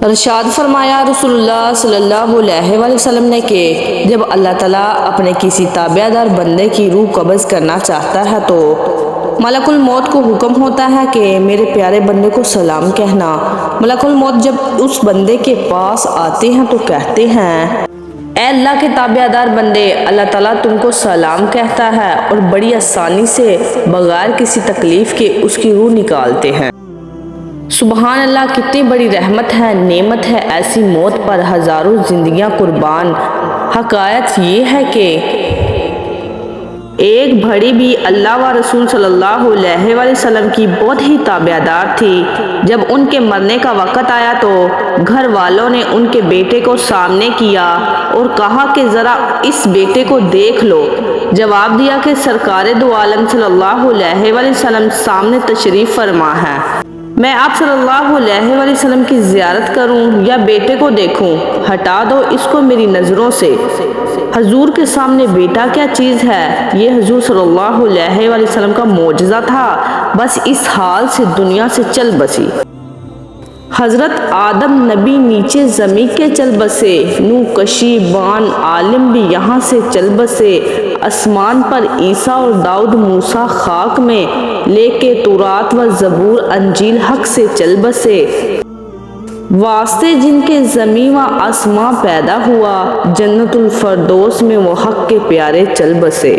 ارشاد فرمایا رسول اللہ صلی اللہ علیہ وآلہ وسلم نے کہ جب اللہ تعالیٰ اپنے کسی تابع دار بندے کی روح قبض کرنا چاہتا ہے تو ملک الموت کو حکم ہوتا ہے کہ میرے پیارے بندے کو سلام کہنا۔ ملک الموت جب اس بندے کے پاس آتے ہیں تو کہتے ہیں اے اللہ کے تابع دار بندے، اللہ تعالیٰ تم کو سلام کہتا ہے اور بڑی آسانی سے بغیر کسی تکلیف کے اس کی روح نکالتے ہیں۔ سبحان اللہ، کتنی بڑی رحمت ہے، نعمت ہے ایسی موت پر ہزاروں زندگیاں قربان۔ حقیقت یہ ہے کہ ایک بھڑی بھی اللہ و رسول صلی اللہ علیہ وآلہ وسلم کی بہت ہی تابع دار تھی۔ جب ان کے مرنے کا وقت آیا تو گھر والوں نے ان کے بیٹے کو سامنے کیا اور کہا کہ ذرا اس بیٹے کو دیکھ لو۔ جواب دیا کہ سرکار دو عالم صلی اللہ علیہ وآلہ وسلم سامنے تشریف فرما ہے، میں آپ صلی اللہ علیہ وآلہ وسلم کی زیارت کروں یا بیٹے کو دیکھوں؟ ہٹا دو اس کو میری نظروں سے۔ حضور کے سامنے بیٹا کیا چیز ہے؟ یہ حضور صلی اللہ علیہ وآلہ وسلم کا معجزہ تھا، بس اس حال سے دنیا سے چل بسی۔ حضرت آدم نبی نیچے زمین کے چل بسے، نوح کشی بان عالم بھی یہاں سے چل بسے، آسمان پر عیسیٰ اور داؤد موسیٰ خاک میں، لے کے تورات و زبور انجیل حق سے چل بسے۔ واسطے جن کے زمین و آسماں پیدا ہوا، جنت الفردوس میں وہ حق کے پیارے چل بسے۔